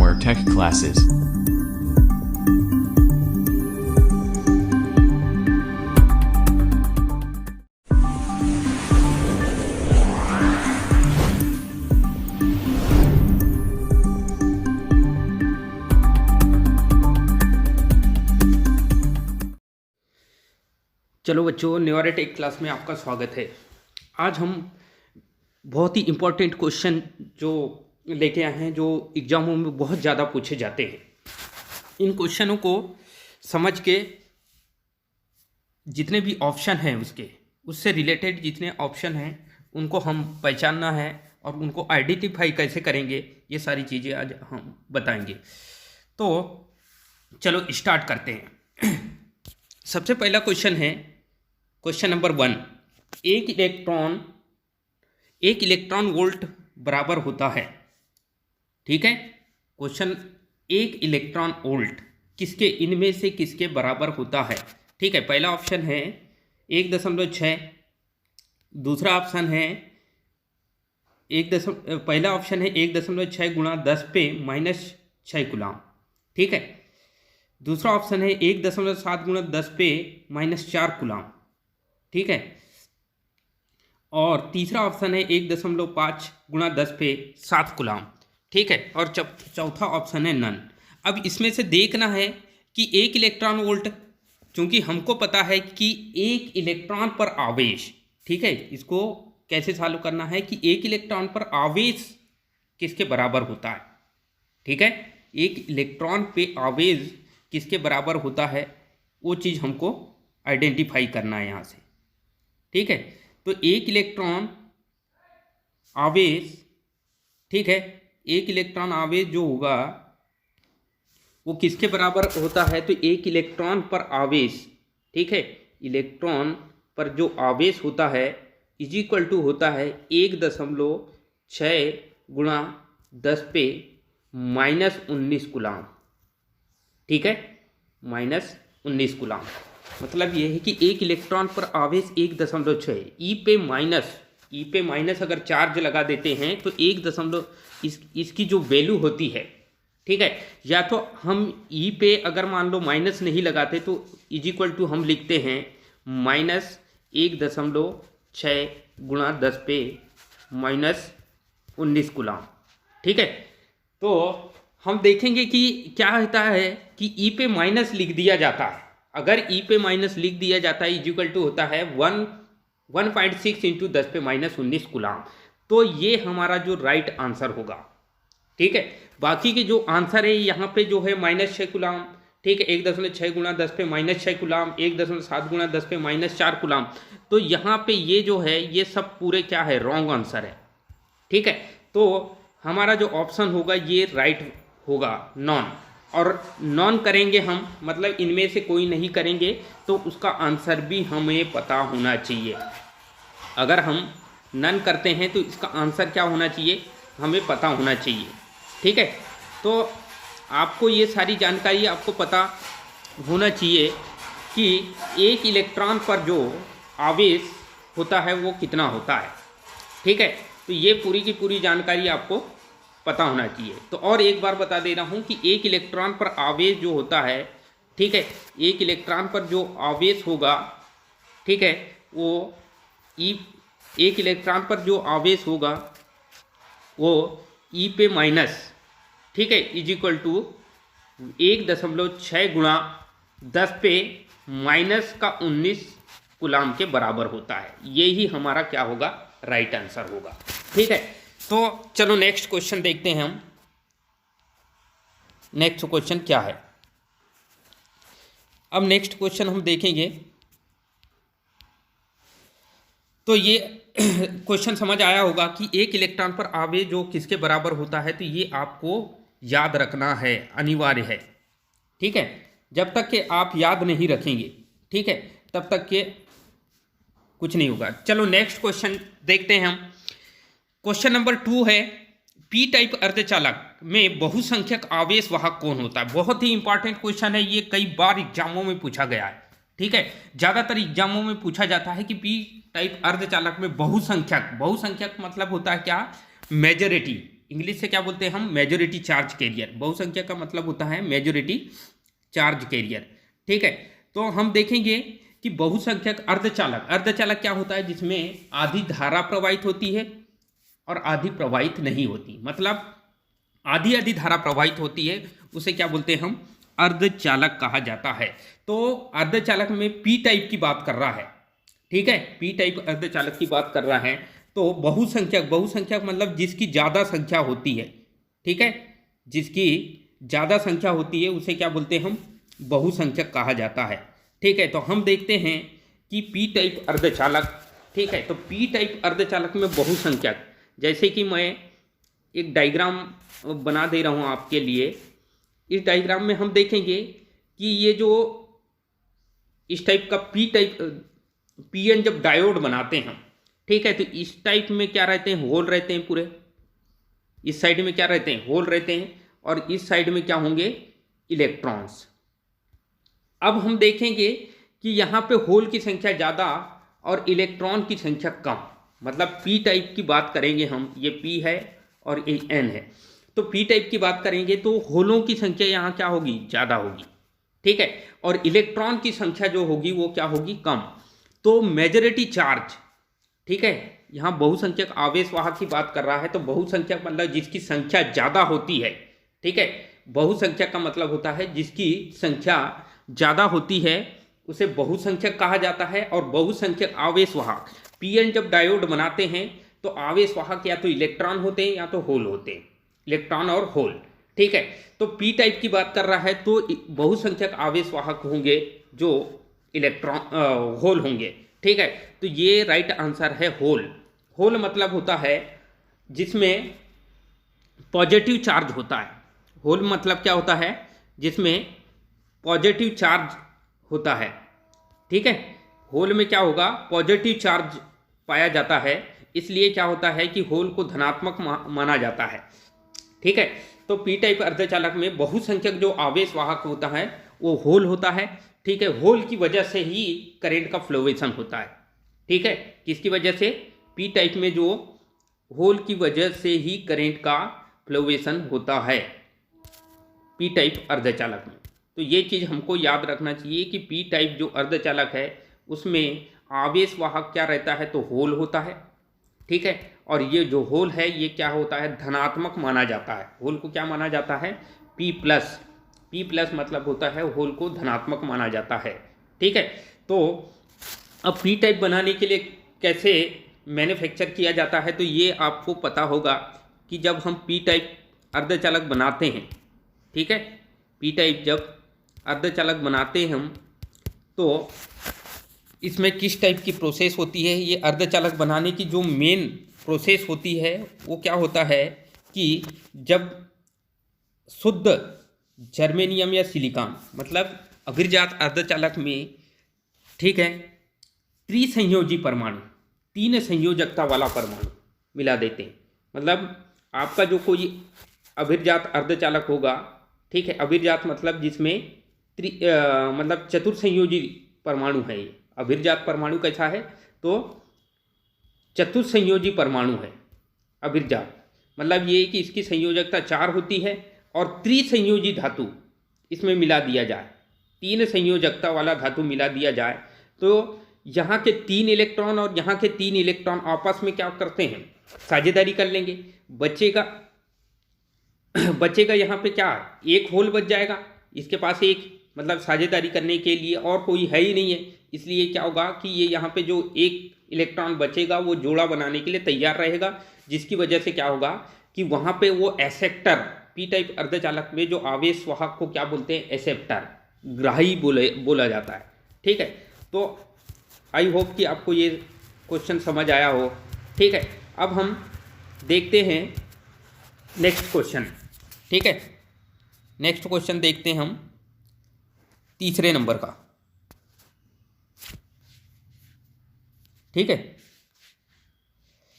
more tech classes. चलो बच्चों, न्यूमरेटिक class में आपका स्वागत है। आज हम बहुत ही इम्पोर्टेंट क्वेश्चन जो लेके आए हैं, जो एग्जामों में बहुत ज़्यादा पूछे जाते हैं। इन क्वेश्चनों को समझ के जितने भी ऑप्शन हैं उससे रिलेटेड जितने ऑप्शन हैं उनको हम पहचानना है और उनको आइडेंटिफाई कैसे करेंगे, ये सारी चीज़ें आज हम बताएंगे। तो चलो स्टार्ट करते हैं। सबसे पहला क्वेश्चन है क्वेश्चन नंबर 1। एक इलेक्ट्रॉन वोल्ट बराबर होता है, ठीक है। क्वेश्चन, एक इलेक्ट्रॉन वोल्ट किसके, इनमें से किसके बराबर होता है, ठीक है। पहला ऑप्शन है 1.6, दूसरा ऑप्शन है पहला ऑप्शन है 1.6 गुणा 10 पे -6 कूलम, ठीक है। दूसरा ऑप्शन है 1.7 गुणा 10 पे -4 कूलम, ठीक है। और तीसरा ऑप्शन है 1.5 गुणा 10 पे 7 कूलम, ठीक है। और चौथा ऑप्शन है नन। अब इसमें से देखना है कि एक इलेक्ट्रॉन वोल्ट, चूंकि हमको पता है कि एक इलेक्ट्रॉन पर आवेश, ठीक है, इसको कैसे सॉल्व करना है कि एक इलेक्ट्रॉन पर आवेश किसके बराबर होता है, ठीक है। एक इलेक्ट्रॉन पे आवेश किसके बराबर होता है, वो चीज़ हमको आइडेंटिफाई करना है यहाँ से, ठीक है। तो एक इलेक्ट्रॉन आवेश, ठीक है, एक इलेक्ट्रॉन आवेश जो होगा वो किसके बराबर होता है, तो एक इलेक्ट्रॉन पर आवेश, ठीक है, इलेक्ट्रॉन पर जो आवेश होता है इज इक्वल टू होता है 1.6 गुणा 10 पे -19 कूलम, ठीक है, -19 कूलम। मतलब ये है कि एक इलेक्ट्रॉन पर आवेश 1.6, ई पे माइनस अगर चार्ज लगा देते हैं तो इसकी जो वैल्यू होती है, ठीक है, या तो हम ई पे अगर मान लो माइनस नहीं लगाते तो इज इक्वल टू हम लिखते हैं -1.6 गुणा 10 पे -19 कूलम, ठीक है। तो हम देखेंगे कि क्या होता है कि ई पे माइनस लिख दिया जाता है। अगर ई पे माइनस लिख दिया जाता है इज इक्वल टू होता है 1.6 इंटू 10 पे -19 कूलम, तो ये हमारा जो राइट आंसर होगा, ठीक है। बाकी के जो आंसर है यहाँ पे जो है -6 कूलम, ठीक है, 1.6 गुणा 10 पे -6 कूलम, 1.7 गुणा 10 पे -4 कूलम, तो यहाँ पे ये जो है ये सब पूरे क्या है, रॉन्ग आंसर है, ठीक है। तो हमारा जो ऑप्शन होगा ये राइट होगा, नॉन। और नॉन करेंगे हम, मतलब इनमें से कोई नहीं करेंगे तो उसका आंसर भी हमें पता होना चाहिए। अगर हम नन करते हैं तो इसका आंसर क्या होना चाहिए, हमें पता होना चाहिए, ठीक है। तो आपको ये सारी जानकारी आपको पता होना चाहिए कि एक इलेक्ट्रॉन पर जो आवेश होता है वो कितना होता है, ठीक है। तो ये पूरी की पूरी जानकारी आपको पता होना चाहिए। तो और एक बार बता दे रहा हूँ कि एक इलेक्ट्रॉन पर आवेश जो होता है, ठीक है, एक इलेक्ट्रॉन पर जो आवेश होगा, ठीक है, वो एक इलेक्ट्रॉन पर जो आवेश होगा वो ई पे माइनस, ठीक है, इज इक्वल टू 1.6 गुणा 10 पे -19 कूलम के बराबर होता है। यही हमारा क्या होगा, राइट आंसर होगा, ठीक है। तो चलो नेक्स्ट क्वेश्चन देखते हैं हम। नेक्स्ट क्वेश्चन क्या है, अब नेक्स्ट क्वेश्चन हम देखेंगे। तो ये क्वेश्चन समझ आया होगा कि एक इलेक्ट्रॉन पर आवेश जो किसके बराबर होता है, तो ये आपको याद रखना है, अनिवार्य है, ठीक है। जब तक कि आप याद नहीं रखेंगे, ठीक है, तब तक के कुछ नहीं होगा। चलो नेक्स्ट क्वेश्चन देखते हैं हम। क्वेश्चन नंबर 2 है, पी टाइप अर्धचालक में बहुसंख्यक आवेश वाहक कौन होता है। बहुत ही इंपॉर्टेंट क्वेश्चन है ये, कई बार एग्जामों में पूछा गया है, ठीक है। ज़्यादातर एग्जामों में पूछा जाता है कि पी टाइप अर्धचालक में बहुसंख्यक मतलब होता है क्या, मेजॉरिटी, इंग्लिश से क्या बोलते हैं हम, मेजॉरिटी चार्ज कैरियर। बहुसंख्यक का मतलब होता है मेजॉरिटी चार्ज कैरियर। ठीक है, तो हम देखेंगे कि बहुसंख्यक अर्धचालक, अर्धचालक क्या होता है, जिसमें आधी धारा प्रवाहित होती है और आधी प्रवाहित नहीं होती, मतलब आधी आधी धारा प्रवाहित होती है, उसे क्या बोलते हैं हम, अर्धचालक कहा जाता है। तो अर्धचालक में पी टाइप की बात कर रहा है, ठीक है, पी टाइप अर्धचालक की बात कर रहा है। तो बहुसंख्यक, बहुसंख्यक मतलब जिसकी ज़्यादा संख्या होती है, ठीक है, जिसकी ज़्यादा संख्या होती है उसे क्या बोलते हैं हम, बहुसंख्यक कहा जाता है। ठीक है, तो हम देखते हैं कि पी टाइप अर्धचालक, ठीक है, तो पी टाइप अर्धचालक में बहुसंख्यक, जैसे कि मैं एक डायग्राम बना दे रहा हूँ आपके लिए। इस डायग्राम में हम देखेंगे कि ये जो इस टाइप का पी टाइप पीएन जब डायोड बनाते हैं, ठीक है, तो इस टाइप में क्या रहते हैं, होल रहते हैं पूरे। इस साइड में क्या रहते हैं, होल रहते हैं, और इस साइड में क्या होंगे, इलेक्ट्रॉन्स। अब हम देखेंगे कि यहाँ पे होल की संख्या ज़्यादा और इलेक्ट्रॉन की संख्या कम, मतलब पी टाइप की बात करेंगे हम, ये पी है और ये एन है। तो पी टाइप की बात करेंगे तो होलों की संख्या यहाँ क्या होगी, ज़्यादा होगी, ठीक है, और इलेक्ट्रॉन की संख्या जो होगी वो क्या होगी, कम। तो मेजॉरिटी चार्ज, ठीक है, यहाँ बहुसंख्यक आवेशवाहक की बात कर रहा है, तो बहुसंख्यक मतलब जिसकी संख्या ज़्यादा होती है, ठीक है, बहुसंख्यक का मतलब होता है जिसकी संख्या ज़्यादा होती है उसे बहुसंख्यक कहा जाता है। और बहुसंख्यक आवेशवाहक, पीएन जब डायोड बनाते हैं तो आवेशवाहक या तो इलेक्ट्रॉन होते हैं या तो होल होते हैं, इलेक्ट्रॉन और होल, ठीक है। तो पी टाइप की बात कर रहा है तो बहुसंख्यक आवेशवाहक होंगे जो इलेक्ट्रॉन होल होंगे, ठीक है। तो ये राइट आंसर है होल। होल मतलब होता है जिसमें पॉजिटिव चार्ज होता है। होल मतलब क्या होता है, जिसमें पॉजिटिव चार्ज होता है, ठीक है। होल में क्या होगा, पॉजिटिव चार्ज पाया जाता है, इसलिए क्या होता है कि होल को धनात्मक माना जाता है, ठीक है। तो पी टाइप अर्धचालक में बहुसंख्यक जो आवेशवाहक होता है वो होल होता है, ठीक है। होल की वजह से ही करंट का फ्लोवेशन होता है, ठीक है। किसकी वजह से, पी टाइप में जो होल की वजह से ही करंट का फ्लोवेशन होता है पी टाइप अर्धचालक में। तो ये चीज़ हमको याद रखना चाहिए कि पी टाइप जो अर्धचालक है उसमें आवेशवाहक क्या रहता है, तो होल होता है, ठीक है। और ये जो होल है ये क्या होता है, धनात्मक माना जाता है। होल को क्या माना जाता है, पी प्लस। पी प्लस मतलब होता है होल को धनात्मक माना जाता है, ठीक है। तो अब पी टाइप बनाने के लिए कैसे मैन्युफैक्चर किया जाता है, तो ये आपको पता होगा कि जब हम पी टाइप अर्धचालक बनाते हैं, ठीक है, पी टाइप जब अर्धचालक बनाते हैं हम, तो इसमें किस टाइप की प्रोसेस होती है। ये अर्धचालक बनाने की जो मेन प्रोसेस होती है वो क्या होता है कि जब शुद्ध जर्मेनियम या सिलिकॉन, मतलब अभिजात अर्धचालक में, ठीक है, त्रिसंयोजी परमाणु, 3 संयोजकता वाला परमाणु मिला देते हैं। मतलब आपका जो कोई अभिजात अर्धचालक होगा, ठीक है, अभिजात मतलब जिसमें मतलब चतुर्संयोजी परमाणु है। ये अभिजात परमाणु कैसा है, तो चतुर्संयोजी परमाणु है अभिजात, मतलब ये कि इसकी संयोजकता 4 होती है और त्रिसंयोजी धातु इसमें मिला दिया जाए, 3 संयोजकता वाला धातु मिला दिया जाए, तो यहाँ के 3 इलेक्ट्रॉन और यहाँ के 3 इलेक्ट्रॉन आपस में क्या करते हैं, साझेदारी कर लेंगे। बचेगा यहाँ पे क्या, एक होल बच जाएगा, इसके पास एक, मतलब साझेदारी करने के लिए और कोई है ही नहीं है, इसलिए क्या होगा कि ये यहाँ पे जो एक इलेक्ट्रॉन बचेगा वो जोड़ा बनाने के लिए तैयार रहेगा, जिसकी वजह से क्या होगा कि वहाँ पे वो एक्सेप्टर, पी टाइप अर्धचालक में जो आवेशवाहक को क्या बोलते हैं, एक्सेप्टर, ग्राही बोला जाता है, ठीक है। तो आई होप कि आपको ये क्वेश्चन समझ आया हो, ठीक है। अब हम देखते हैं नेक्स्ट क्वेश्चन, ठीक है। नेक्स्ट क्वेश्चन देखते हैं हम तीसरे नंबर का, ठीक है।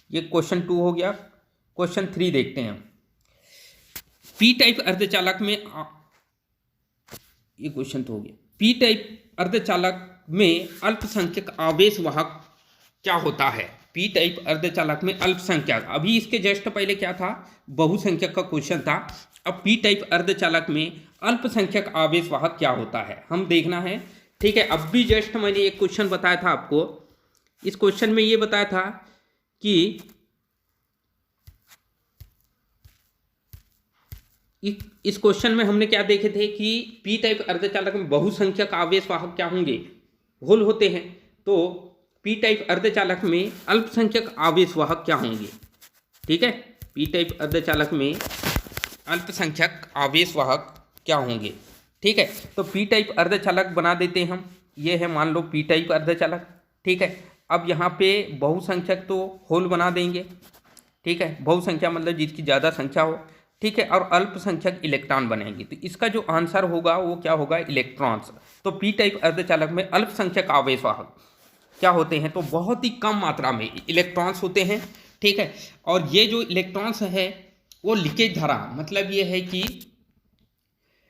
ये क्वेश्चन 2 हो गया। क्वेश्चन 3 देखते हैं हम। पी टाइप अर्धचालक में ये क्वेश्चन तो हो गया। पी टाइप अर्धचालक में अल्पसंख्यक आवेशवाहक क्या होता है, पी टाइप अर्धचालक में अल्पसंख्यक, अभी इसके जस्ट पहले क्या था, बहुसंख्यक का क्वेश्चन था। अब पी टाइप अर्धचालक में अल्पसंख्यक आवेश वाहक क्या होता है हम देखना है। ठीक है, अब भी जस्ट मैंने एक क्वेश्चन बताया था आपको, इस क्वेश्चन में ये बताया था कि इस क्वेश्चन में हमने क्या देखे थे कि पी टाइप अर्धचालक में बहुसंख्यक आवेश वाहक क्या होंगे, होल होते हैं। तो पी टाइप अर्धचालक में अल्पसंख्यक आवेश वाहक क्या होंगे। ठीक है, पी टाइप अर्धचालक में अल्पसंख्यक आवेश वाहक क्या होंगे। ठीक है, तो पी टाइप अर्धचालक बना देते हैं हम, ये है मान लो पी टाइप अर्धचालक। ठीक है, अब यहाँ पे बहुसंख्यक तो होल बना देंगे। ठीक है, बहुसंख्या मतलब जिसकी ज़्यादा संख्या हो। ठीक है, और अल्पसंख्यक इलेक्ट्रॉन बनेंगे, तो इसका जो आंसर होगा वो क्या होगा, इलेक्ट्रॉन्स। तो पी टाइप अर्धचालक में अल्पसंख्यक आवेश वाहक क्या होते हैं, तो बहुत ही कम मात्रा में इलेक्ट्रॉन्स होते हैं। ठीक है, और ये जो इलेक्ट्रॉन्स है वो लीकेज धारा, मतलब ये है कि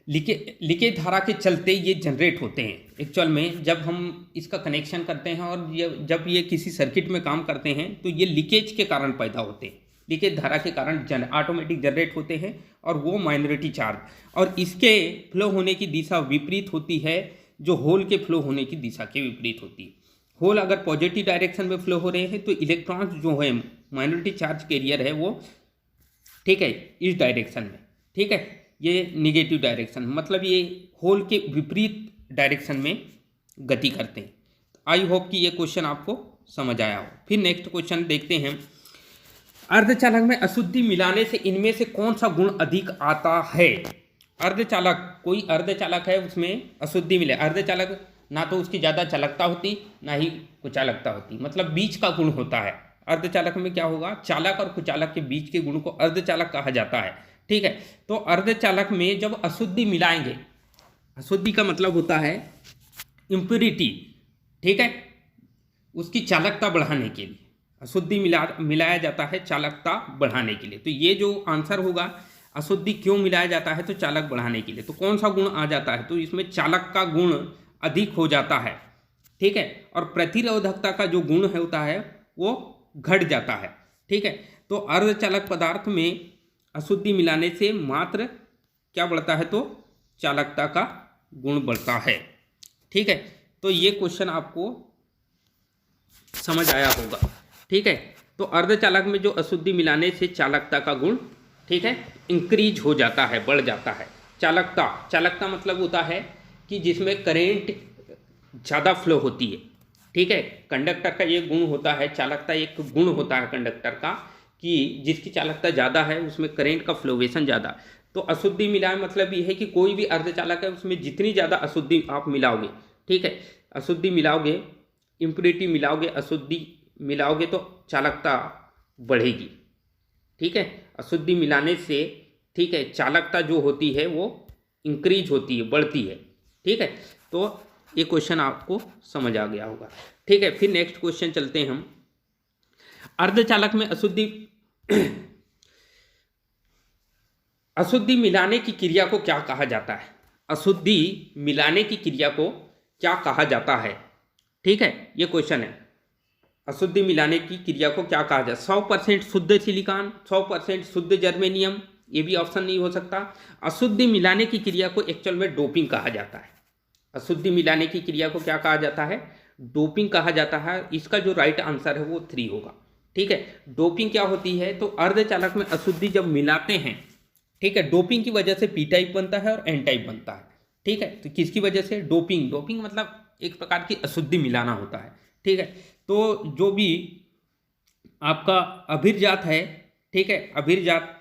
लीकेज धारा के चलते ये जनरेट होते हैं। एक्चुअल में जब हम इसका कनेक्शन करते हैं और जब ये किसी सर्किट में काम करते हैं तो ये लीकेज के कारण पैदा होते हैं, लीकेज धारा के कारण ऑटोमेटिक जनरेट होते हैं, और वो माइनॉरिटी चार्ज, और इसके फ्लो होने की दिशा विपरीत होती है जो होल के फ्लो होने की दिशा के विपरीत होती है। होल अगर पॉजिटिव डायरेक्शन में फ्लो हो रहे हैं तो इलेक्ट्रॉन्स जो है माइनॉरिटी चार्ज कैरियर है वो, ठीक है, इस डायरेक्शन में। ठीक है, ये निगेटिव डायरेक्शन, मतलब ये होल के विपरीत डायरेक्शन में गति करते हैं। आई होप कि ये क्वेश्चन आपको समझ आया हो। फिर नेक्स्ट क्वेश्चन देखते हैं, अर्धचालक में अशुद्धि मिलाने से इनमें से कौन सा गुण अधिक आता है। अर्धचालक, कोई अर्धचालक है उसमें अशुद्धि मिले, अर्धचालक ना तो उसकी ज़्यादा चालकता होती ना ही कुचालकता होती, मतलब बीच का गुण होता है। अर्धचालक में क्या होगा, चालक और कुचालक के बीच के गुण को अर्धचालक कहा जाता है। ठीक है, तो अर्धचालक में जब अशुद्धि मिलाएंगे, अशुद्धि का मतलब होता है इम्प्योरिटी। ठीक है, उसकी चालकता बढ़ाने के लिए अशुद्धि मिलाया जाता है, चालकता बढ़ाने के लिए। तो ये जो आंसर होगा, अशुद्धि क्यों मिलाया जाता है, तो चालक बढ़ाने के लिए। तो कौन सा गुण आ जाता है, तो इसमें चालक का गुण अधिक हो जाता है। ठीक है, और प्रतिरोधकता का जो गुण है होता है वो घट जाता है। ठीक है, तो अर्धचालक पदार्थ में अशुद्धि मिलाने से मात्र क्या बढ़ता है, तो चालकता का गुण बढ़ता है। ठीक है, तो ये क्वेश्चन आपको समझ आया होगा। ठीक है, तो अर्धचालक में जो अशुद्धि मिलाने से चालकता का गुण, ठीक है, इंक्रीज हो जाता है, बढ़ जाता है। चालकता मतलब होता है कि जिसमें करेंट ज़्यादा फ्लो होती है। ठीक है, कंडक्टर का ये गुण होता है, चालकता एक गुण होता है कंडक्टर का, कि जिसकी चालकता ज़्यादा है उसमें करेंट का फ्लोवेशन ज़्यादा। तो अशुद्धि मिलाए मतलब ये है कि कोई भी अर्धचालक है उसमें जितनी ज़्यादा अशुद्धि आप मिलाओगे, ठीक है, अशुद्धि मिलाओगे, इम्प्योरिटी मिलाओगे, अशुद्धि मिलाओगे तो चालकता बढ़ेगी। ठीक है, अशुद्धि मिलाने से, ठीक है, चालकता जो होती है वो इंक्रीज होती है, बढ़ती है। ठीक है, तो ये क्वेश्चन आपको समझ आ गया होगा। ठीक है, फिर नेक्स्ट क्वेश्चन चलते हैं हम। अर्धचालक में अशुद्धि मिलाने की क्रिया को क्या कहा जाता है। अशुद्धि मिलाने की क्रिया को क्या कहा जाता है। ठीक है, ये क्वेश्चन है, अशुद्धि मिलाने की क्रिया को क्या कहा जाए। 100% शुद्ध सिलिकॉन, 100% शुद्ध जर्मेनियम, ये भी ऑप्शन नहीं हो सकता। अशुद्धि मिलाने की क्रिया को एक्चुअल में डोपिंग कहा जाता है। अशुद्धि मिलाने की क्रिया को क्या कहा जाता है, डोपिंग कहा जाता है। इसका जो राइट आंसर है वो 3 होगा। ठीक है, डोपिंग क्या होती है, तो अर्धचालक में अशुद्धि जब मिलाते हैं, ठीक है, डोपिंग की वजह से पी टाइप बनता है और एन टाइप बनता है। ठीक है, तो किसकी वजह से, डोपिंग मतलब एक प्रकार की अशुद्धि मिलाना होता है। ठीक है, तो जो भी आपका अभिर्जात है, ठीक है, अभिर्जात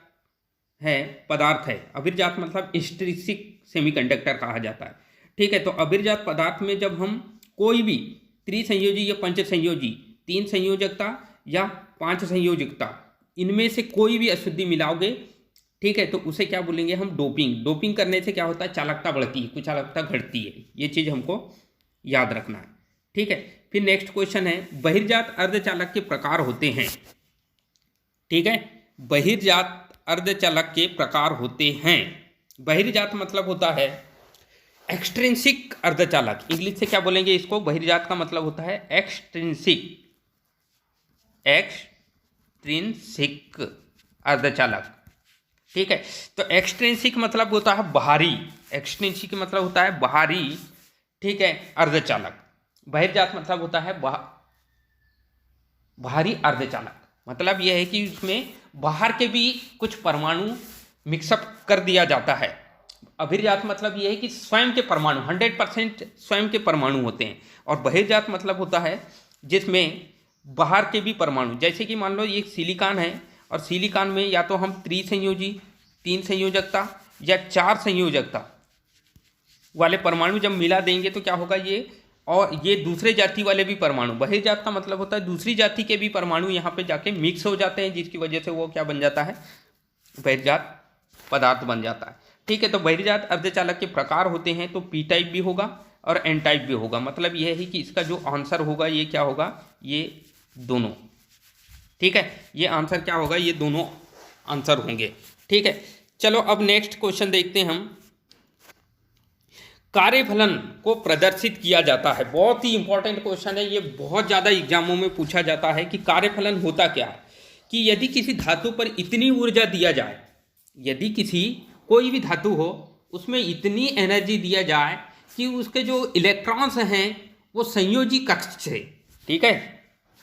है पदार्थ है, अभिर्जात मतलब इंट्रिंसिक सेमीकंडक्टर कहा जाता है। ठीक है, तो अभिर्जात पदार्थ में जब हम कोई भी त्रिसंयोजी या पंच संयोजी, 3 संयोजकता या 5 संयोजकता, इनमें से कोई भी अशुद्धि मिलाओगे, ठीक है, तो उसे क्या बोलेंगे हम, डोपिंग करने से क्या होता है, चालकता बढ़ती है, कुचालकता घटती है। ये चीज़ हमको याद रखना है। ठीक है, फिर नेक्स्ट क्वेश्चन है, बहिर्जात अर्धचालक के प्रकार होते हैं। ठीक है, बहिर्जात अर्धचालक के प्रकार होते हैं। बहिर्जात मतलब होता है एक्सट्रिंसिक अर्धचालक, इंग्लिश से क्या बोलेंगे इसको, बहिर्जात का मतलब होता है एक्सट्रिंसिक एक्सट्रिंसिक अर्धचालक। ठीक है, तो एक्सट्रिंसिक मतलब होता है बाहरी, एक्सट्रिंसिक मतलब होता है बाहरी, ठीक है, अर्धचालक। बहिर्जात मतलब होता है बाहरी अर्धचालक, मतलब यह है कि उसमें बाहर के भी कुछ परमाणु मिक्सअप कर दिया जाता है। अभिर्जात मतलब यह है कि स्वयं के परमाणु 100% स्वयं के परमाणु होते हैं, और बहिर्जात मतलब होता है जिसमें बाहर के भी परमाणु, जैसे कि मान लो ये सिलिकॉन है, और सिलिकॉन में या तो हम त्रिसंयोजी 3 संयोजकता या 4 संयोजकता वाले परमाणु जब मिला देंगे तो क्या होगा ये, और ये दूसरे जाति वाले भी परमाणु, बहिर्जात का मतलब होता है दूसरी जाति के भी परमाणु यहाँ पे जाके मिक्स हो जाते हैं, जिसकी वजह से वो क्या बन जाता है, बहिर्जात पदार्थ बन जाता है। ठीक है, तो बहिर्जात अर्धचालक के प्रकार होते हैं, तो पी टाइप भी होगा और एन टाइप भी होगा। मतलब यह है कि इसका जो आंसर होगा ये क्या होगा, ये दोनों। ठीक है, ये आंसर क्या होगा, ये दोनों आंसर होंगे। ठीक है, चलो अब नेक्स्ट क्वेश्चन देखते हैं हम। कार्यफलन को प्रदर्शित किया जाता है, बहुत ही इंपॉर्टेंट क्वेश्चन है ये, बहुत ज़्यादा एग्जामों में पूछा जाता है कि कार्यफलन होता क्या है। कि यदि किसी धातु पर इतनी ऊर्जा दिया जाए, यदि किसी कोई भी धातु हो उसमें इतनी एनर्जी दिया जाए कि उसके जो इलेक्ट्रॉन्स हैं वो संयोजी कक्ष से, ठीक है,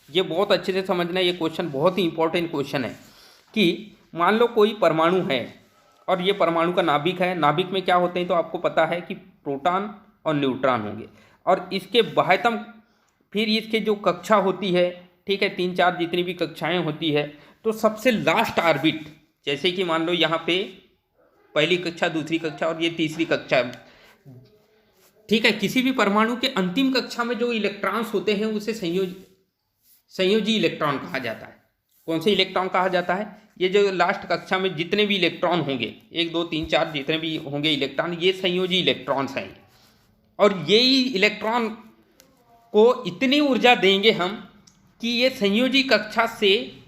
ये बहुत अच्छे से समझना, ये क्वेश्चन बहुत ही इंपॉर्टेंट क्वेश्चन है। कि मान लो कोई परमाणु है और ये परमाणु का नाभिक है, नाभिक में क्या होते हैं तो आपको पता है कि प्रोटॉन और न्यूट्रॉन होंगे, और इसके बाह्यतम फिर इसके जो कक्षा होती है, ठीक है, 3-4 जितनी भी कक्षाएं होती है, तो सबसे लास्ट ऑर्बिट, जैसे कि मान लो यहाँ पे पहली कक्षा, दूसरी कक्षा और ये तीसरी कक्षा, ठीक है, किसी भी परमाणु के अंतिम कक्षा में जो इलेक्ट्रॉन्स होते हैं उसे संयोजी इलेक्ट्रॉन कहा जाता है। कौन से इलेक्ट्रॉन कहा जाता है, ये जो लास्ट कक्षा में जितने भी इलेक्ट्रॉन होंगे, 1 2 3 4 जितने भी होंगे इलेक्ट्रॉन, ये संयोजी इलेक्ट्रॉन्स हैं। और यही इलेक्ट्रॉन को इतनी ऊर्जा देंगे हम कि ये संयोजी कक्षा से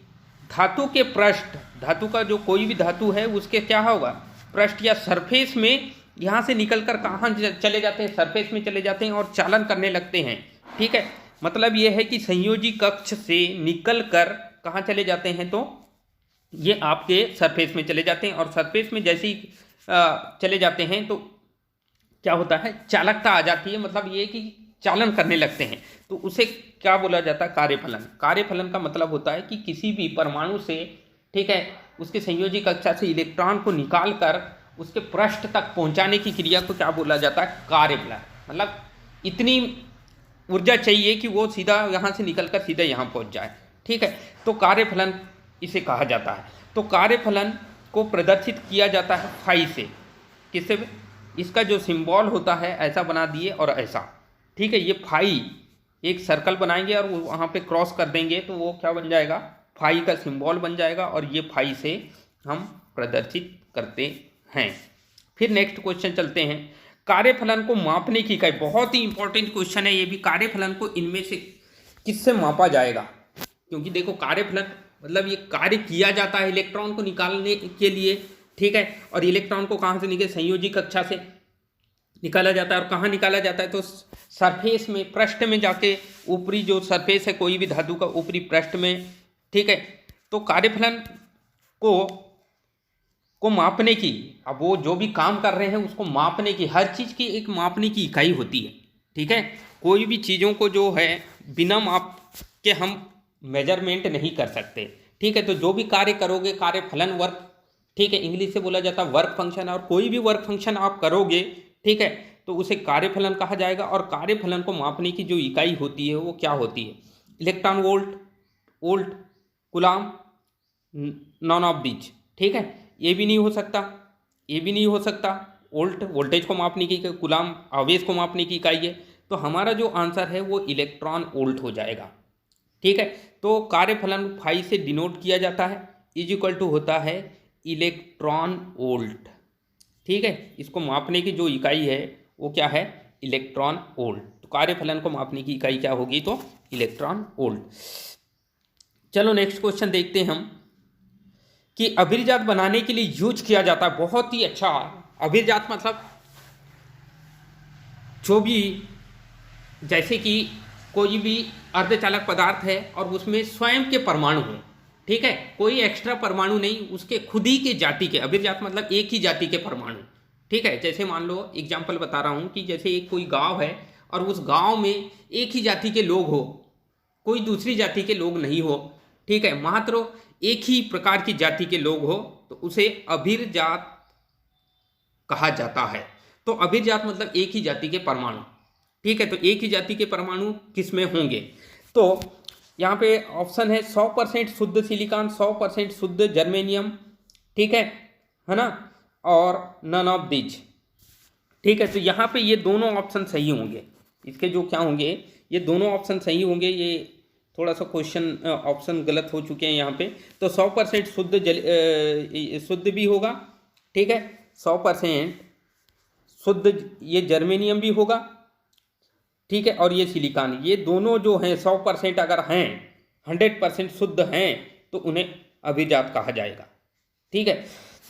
धातु के पृष्ठ, धातु का जो कोई भी धातु है उसके क्या होगा, पृष्ठ या सरफेस में यहाँ से निकलकर कहाँ चले जाते हैं, सरफेस में चले जाते हैं और चालन करने लगते हैं। ठीक है, मतलब ये है कि संयोजी कक्ष से निकलकर कहाँ चले जाते हैं, तो ये आपके सरफेस में चले जाते हैं, और सरफेस में जैसे ही चले जाते हैं तो क्या होता है, चालकता आ जाती है, मतलब ये कि चालन करने लगते हैं, तो उसे क्या बोला जाता है, कार्यफलन। कार्यफलन का मतलब होता है कि किसी भी परमाणु से, ठीक है, उसके संयोजी कक्षा से इलेक्ट्रॉन को निकाल कर उसके पृष्ठ तक पहुंचाने की क्रिया को क्या बोला जाता है, कार्यफलन। मतलब इतनी ऊर्जा चाहिए कि वो सीधा यहाँ से निकल कर सीधा यहाँ पहुँच जाए। ठीक है, तो कार्यफलन इसे कहा जाता है। तो कार्यफलन को प्रदर्शित किया जाता है फाई से, किससे, इसका जो सिंबल होता है ऐसा बना दिए और ऐसा, ठीक है, ये फाई एक सर्कल बनाएंगे और वहाँ पे क्रॉस कर देंगे तो वो क्या बन जाएगा, फाई का सिंबल बन जाएगा, और ये फाई से हम प्रदर्शित करते हैं। फिर नेक्स्ट क्वेश्चन चलते हैं। कार्यफलन को मापने की इकाई, बहुत ही इंपॉर्टेंट क्वेश्चन है ये भी, कार्यफलन को इनमें से किससे मापा जाएगा, क्योंकि देखो कार्यफलन मतलब ये कार्य किया जाता है इलेक्ट्रॉन को निकालने के लिए, ठीक है, और इलेक्ट्रॉन को कहाँ से निकले, संयोजी कक्षा से निकाला जाता है, और कहाँ निकाला जाता है तो सरफेस में, पृष्ठ में जाके, ऊपरी जो सरफेस है कोई भी धातु का ऊपरी पृष्ठ में। ठीक है, तो कार्यफलन को मापने की, अब वो जो भी काम कर रहे हैं उसको मापने की, हर चीज़ की एक मापने की इकाई होती है। ठीक है, कोई भी चीज़ों को जो है बिना माप के हम मेजरमेंट नहीं कर सकते। ठीक है, तो जो भी कार्य करोगे, कार्यफलन वर्क, ठीक है, इंग्लिश से बोला जाता है वर्क फंक्शन, और कोई भी वर्क फंक्शन आप करोगे, ठीक है, तो उसे कार्यफलन कहा जाएगा। और कार्यफलन को मापने की जो इकाई होती है वो क्या होती है, electron volt, coulomb, none of these. ठीक है, ये भी नहीं हो सकता, ये भी नहीं हो सकता, वोल्टेज को मापने की, कूलाम आवेश को मापने की इकाई है, तो हमारा जो आंसर है वो इलेक्ट्रॉन वोल्ट हो जाएगा। ठीक है, तो कार्यफलन फाई से डिनोट किया जाता है, इज इक्वल टू होता है इलेक्ट्रॉन वोल्ट। ठीक है, इसको मापने की जो इकाई है वो क्या है, इलेक्ट्रॉन वोल्ट। तो कार्यफलन को मापने की इकाई क्या होगी, तो इलेक्ट्रॉन वोल्ट। चलो नेक्स्ट क्वेश्चन देखते हैं हम, कि अभिर्जात बनाने के लिए यूज किया जाता है, बहुत ही अच्छा। अभिर्जात मतलब जो भी, जैसे कि कोई भी अर्धचालक पदार्थ है और उसमें स्वयं के परमाणु हो, ठीक है, कोई एक्स्ट्रा परमाणु नहीं, उसके खुद ही के जाति के, अभिजात मतलब एक ही जाति के परमाणु, ठीक है। जैसे मान लो एग्जाम्पल बता रहा हूँ कि जैसे एक कोई गांव है और उस गांव में एक ही जाति के लोग हो, कोई दूसरी जाति के लोग नहीं हो, ठीक है, मात्र एक ही प्रकार की जाति के लोग हो, तो उसे अभिजात कहा जाता है। तो अभिजात मतलब एक ही जाति के परमाणु, ठीक है। तो एक ही जाति के परमाणु किसमें होंगे, तो यहाँ पे ऑप्शन है 100% शुद्ध सिलिकॉन, 100% शुद्ध जर्मेनियम, ठीक है ना, और नन ऑफ दिज, ठीक है। तो यहाँ पे ये दोनों ऑप्शन सही होंगे, इसके जो क्या होंगे, ये दोनों ऑप्शन सही होंगे। ये थोड़ा सा क्वेश्चन ऑप्शन गलत हो चुके हैं यहाँ पे। तो 100% शुद्ध भी होगा, ठीक है, 100% शुद्ध ये जर्मेनियम भी होगा, ठीक है, और ये सिलिकॉन, ये दोनों जो हैं 100% अगर हैं, 100% शुद्ध हैं, तो उन्हें अभिजात कहा जाएगा, ठीक है।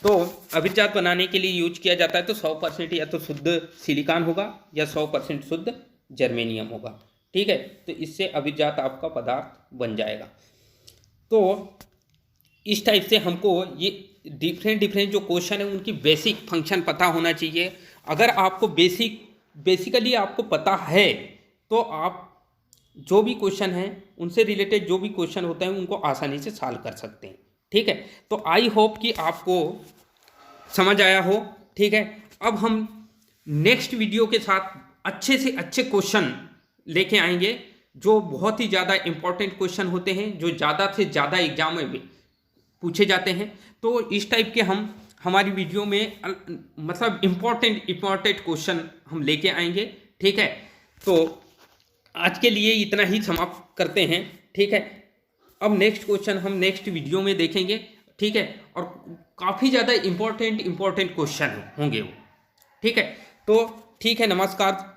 तो अभिजात बनाने के लिए यूज किया जाता है तो 100% या तो शुद्ध सिलिकॉन होगा या 100% शुद्ध जर्मेनियम होगा, ठीक है। तो इससे अभिजात आपका पदार्थ बन जाएगा। तो इस टाइप से हमको ये डिफरेंट जो क्वेश्चन है उनकी बेसिक फंक्शन पता होना चाहिए। अगर आपको बेसिकली आपको पता है तो आप जो भी क्वेश्चन हैं उनसे रिलेटेड जो भी क्वेश्चन होते हैं उनको आसानी से सॉल्व कर सकते हैं, ठीक है। तो आई होप कि आपको समझ आया हो, ठीक है। अब हम नेक्स्ट वीडियो के साथ अच्छे से अच्छे क्वेश्चन लेके आएंगे जो बहुत ही ज़्यादा इंपॉर्टेंट क्वेश्चन होते हैं, जो ज़्यादा से ज़्यादा एग्जाम में पूछे जाते हैं। तो इस टाइप के हम हमारी वीडियो में मतलब इम्पॉर्टेंट क्वेश्चन हम लेके आएंगे, ठीक है। तो आज के लिए इतना ही समाप्त करते हैं, ठीक है। अब नेक्स्ट क्वेश्चन हम नेक्स्ट वीडियो में देखेंगे, ठीक है, और काफ़ी ज़्यादा इम्पॉर्टेंट क्वेश्चन होंगे वो, ठीक है। तो ठीक है, नमस्कार।